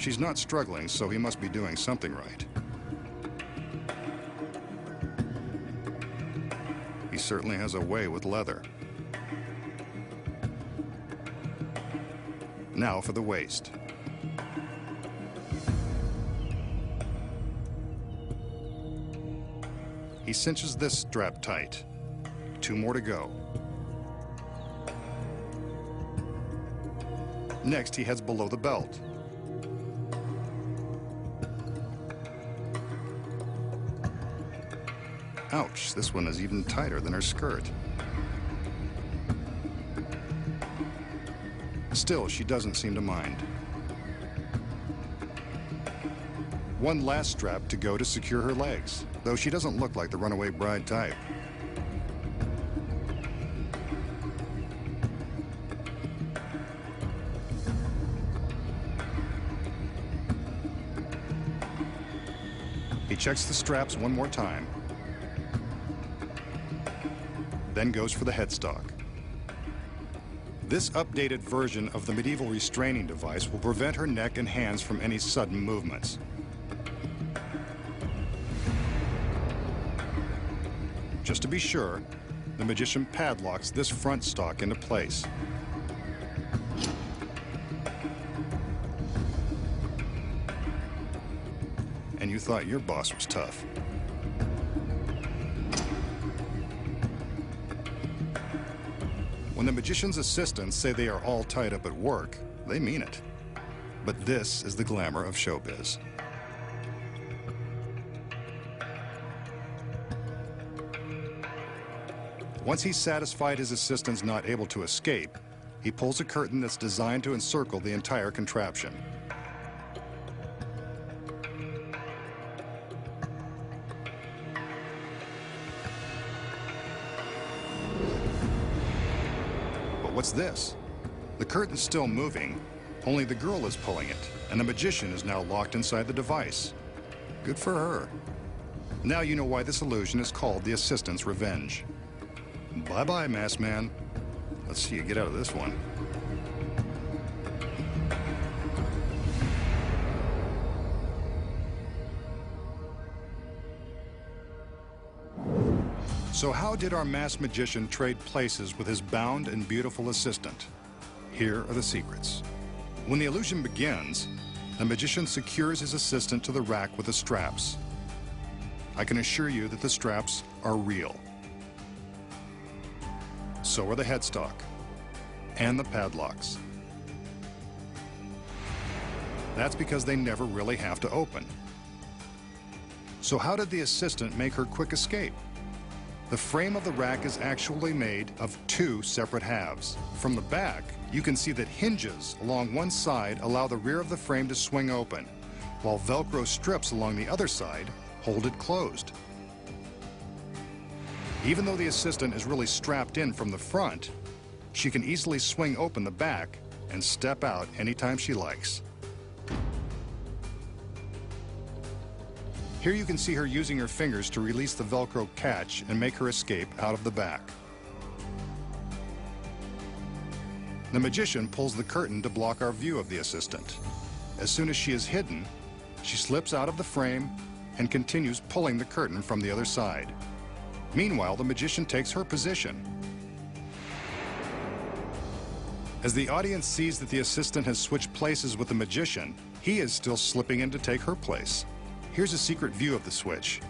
She's not struggling, so he must be doing something right. He certainly has a way with leather. Now for the waist. He cinches this strap tight. 2 more to go. Next, he heads below the belt. Ouch, this one is even tighter than her skirt. Still, she doesn't seem to mind. One last strap to go to secure her legs, though she doesn't look like the runaway bride type. He checks the straps one more time, then goes for the headstock. This updated version of the medieval restraining device will prevent her neck and hands from any sudden movements. Just to be sure, the magician padlocks this front stock into place. And you thought your boss was tough. When the magician's assistants say they are all tied up at work, they mean it. But this is the glamour of showbiz. Once he's satisfied his assistant's not able to escape, he pulls a curtain that's designed to encircle the entire contraption. What's this? The curtain's still moving, only the girl is pulling it, and the magician is now locked inside the device. Good for her. Now you know why this illusion is called the assistant's revenge. Bye-bye, masked man. Let's see you get out of this one. So how did our masked magician trade places with his bound and beautiful assistant? Here are the secrets. When the illusion begins, the magician secures his assistant to the rack with the straps. I can assure you that the straps are real. So are the headstock and the padlocks. That's because they never really have to open. So how did the assistant make her quick escape? The frame of the rack is actually made of 2 separate halves. From the back, you can see that hinges along one side allow the rear of the frame to swing open, while Velcro strips along the other side hold it closed. Even though the assistant is really strapped in from the front, she can easily swing open the back and step out anytime she likes. Here you can see her using her fingers to release the Velcro catch and make her escape out of the back. The magician pulls the curtain to block our view of the assistant. As soon as she is hidden, she slips out of the frame and continues pulling the curtain from the other side. Meanwhile, the magician takes her position. As the audience sees that the assistant has switched places with the magician, he is still slipping in to take her place. Here's a secret view of the switch.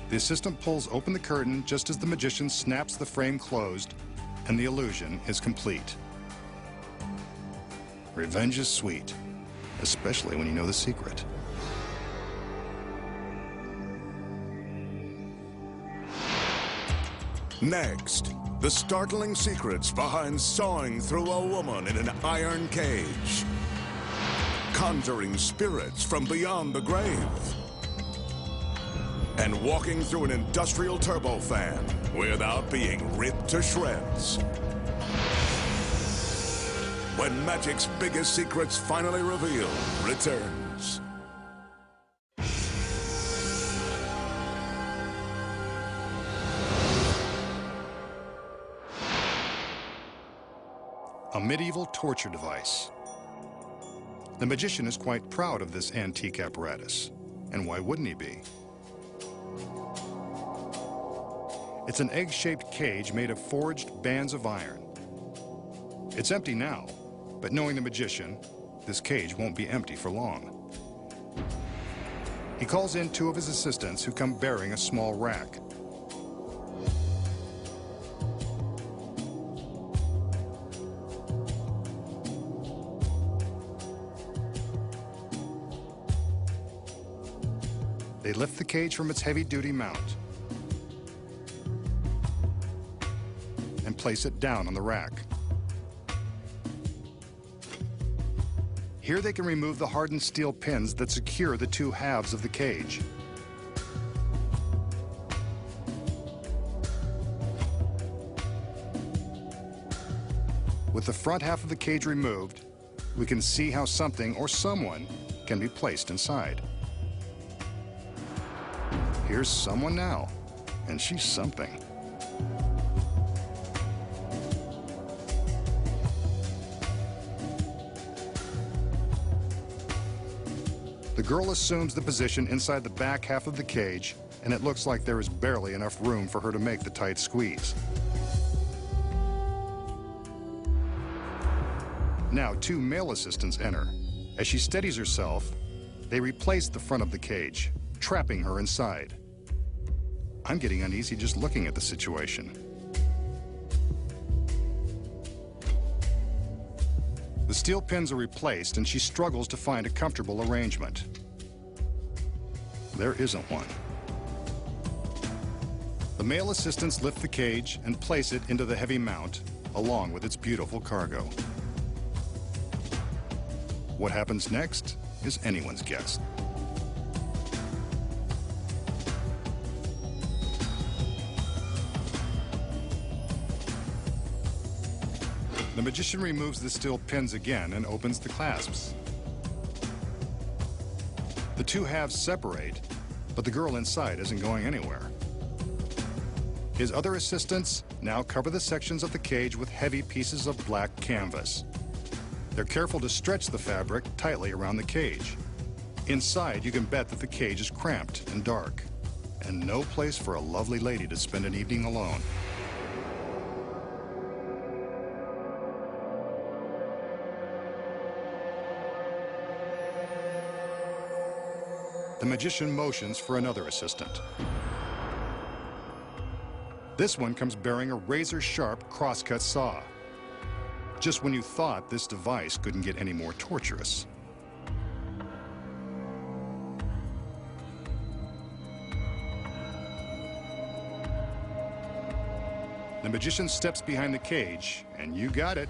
The assistant pulls open the curtain just as the magician snaps the frame closed, and the illusion is complete. Revenge is sweet, especially when you know the secret. Next, the startling secrets behind sawing through a woman in an iron cage. Conjuring spirits from beyond the grave. And walking through an industrial turbofan without being ripped to shreds. When magic's biggest secrets finally revealed returns. a medieval torture device. The magician is quite proud of this antique apparatus, and why wouldn't he be? It's an egg-shaped cage made of forged bands of iron. It's empty now, but knowing the magician, this cage won't be empty for long. He calls in two of his assistants who come bearing a small rack. They lift the cage from its heavy-duty mount and place it down on the rack. Here they can remove the hardened steel pins that secure the two halves of the cage. With the front half of the cage removed, we can see how something or someone can be placed inside. Here's someone now, and she's something. The girl assumes the position inside the back half of the cage, and it looks like there is barely enough room for her to make the tight squeeze. Now, two male assistants enter. As she steadies herself, they replace the front of the cage, trapping her inside. I'm getting uneasy just looking at the situation. The steel pins are replaced, and she struggles to find a comfortable arrangement. There isn't one. The male assistants lift the cage and place it into the heavy mount, along with its beautiful cargo. What happens next is anyone's guess. The magician removes the steel pins again and opens the clasps. The two halves separate, but the girl inside isn't going anywhere. His other assistants now cover the sections of the cage with heavy pieces of black canvas. They're careful to stretch the fabric tightly around the cage. Inside, you can bet that the cage is cramped and dark, and no place for a lovely lady to spend an evening alone. The magician motions for another assistant. This one comes bearing a razor-sharp crosscut saw. Just when you thought this device couldn't get any more torturous. The magician steps behind the cage, and you got it.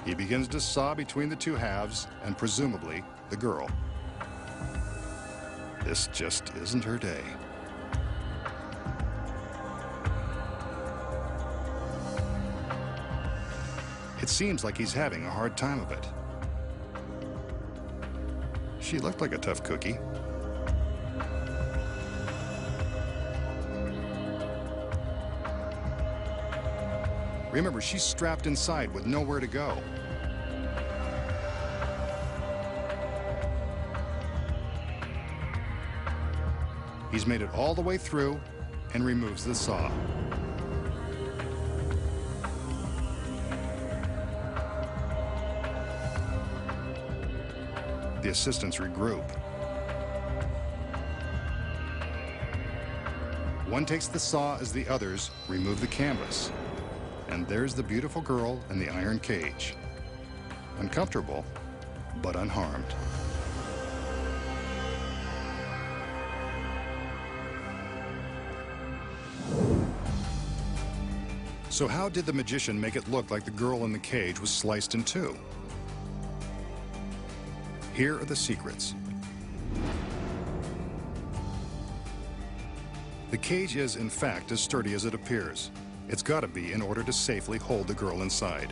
He begins to saw between the two halves, and presumably the girl. This just isn't her day. It seems like he's having a hard time of it. She looked like a tough cookie. Remember, she's strapped inside with nowhere to go. He's made it all the way through and removes the saw. The assistants regroup. One takes the saw as the others remove the canvas. And there's the beautiful girl in the iron cage. Uncomfortable, but unharmed. So how did the magician make it look like the girl in the cage was sliced in two? Here are the secrets. The cage is, in fact, as sturdy as it appears. It's got to be in order to safely hold the girl inside.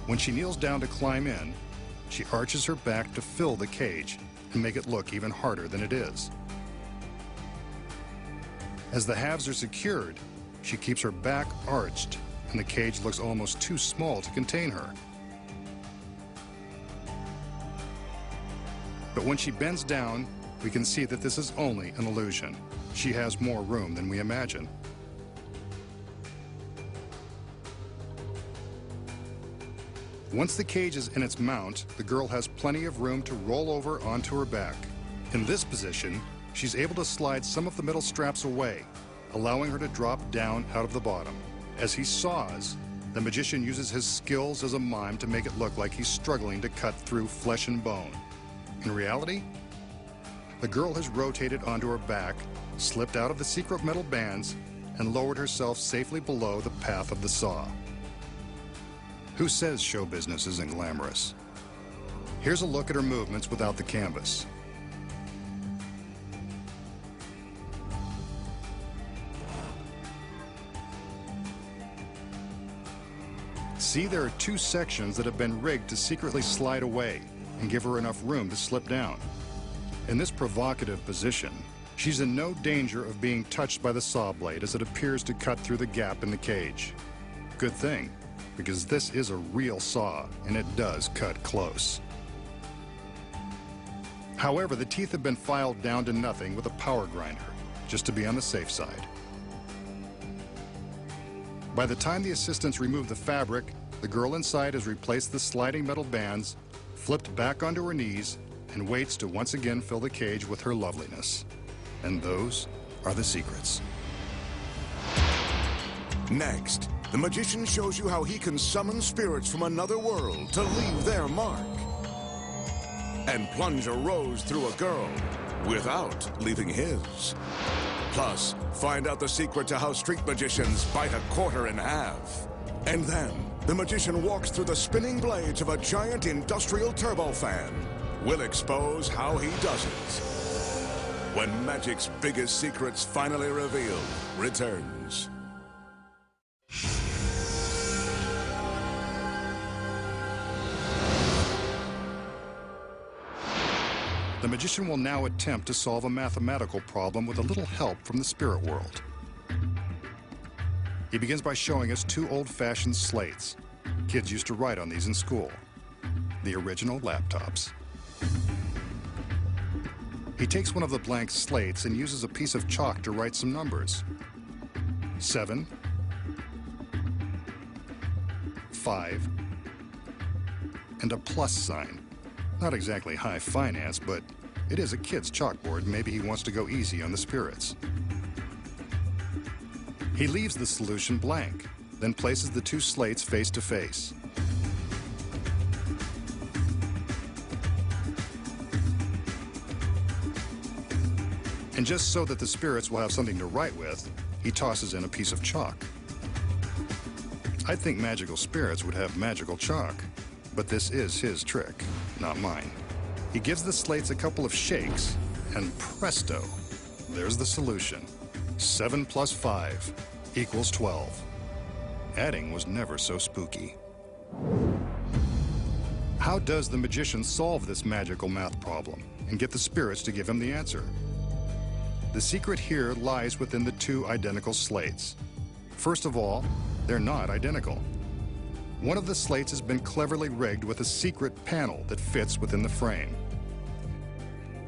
When she kneels down to climb in, she arches her back to fill the cage and make it look even harder than it is. As the halves are secured, she keeps her back arched, and the cage looks almost too small to contain her. But when she bends down, we can see that this is only an illusion. She has more room than we imagine. Once the cage is in its mount, the girl has plenty of room to roll over onto her back. In this position, she's able to slide some of the metal straps away, allowing her to drop down out of the bottom. As he saws, the magician uses his skills as a mime to make it look like he's struggling to cut through flesh and bone. In reality, the girl has rotated onto her back, slipped out of the secret metal bands, and lowered herself safely below the path of the saw. Who says show business isn't glamorous? Here's a look at her movements without the canvas. See, there are two sections that have been rigged to secretly slide away and give her enough room to slip down. In this provocative position, she's in no danger of being touched by the saw blade as it appears to cut through the gap in the cage. Good thing, because this is a real saw and it does cut close. However, the teeth have been filed down to nothing with a power grinder, just to be on the safe side. By the time the assistants remove the fabric, the girl inside has replaced the sliding metal bands, flipped back onto her knees, and waits to once again fill the cage with her loveliness. And those are the secrets. Next, the magician shows you how he can summon spirits from another world to leave their mark. And plunge a rose through a girl without leaving his. Plus, find out the secret to how street magicians bite a quarter in half. And then, the magician walks through the spinning blades of a giant industrial turbofan. We'll expose how he does it. When magic's biggest secrets finally revealed returns. The magician will now attempt to solve a mathematical problem with a little help from the spirit world. He begins by showing us two old-fashioned slates. Kids used to write on these in school. The original laptops. He takes one of the blank slates and uses a piece of chalk to write some numbers. 7, 5, and a plus sign. Not exactly high finance, but it is a kid's chalkboard. Maybe he wants to go easy on the spirits. He leaves the solution blank, then places the two slates face to face. And just so that the spirits will have something to write with, he tosses in a piece of chalk. I'd think magical spirits would have magical chalk, but this is his trick, not mine. He gives the slates a couple of shakes, and presto, there's the solution. 7 plus 5 equals 12. Adding was never so spooky. How does the magician solve this magical math problem and get the spirits to give him the answer? The secret here lies within the two identical slates. First of all, they're not identical. One of the slates has been cleverly rigged with a secret panel that fits within the frame.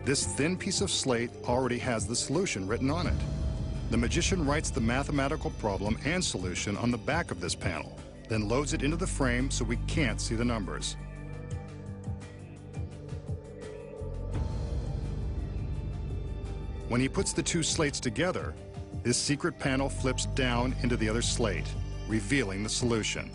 This thin piece of slate already has the solution written on it. The magician writes the mathematical problem and solution on the back of this panel, then loads it into the frame so we can't see the numbers. When he puts the two slates together, this secret panel flips down into the other slate, revealing the solution.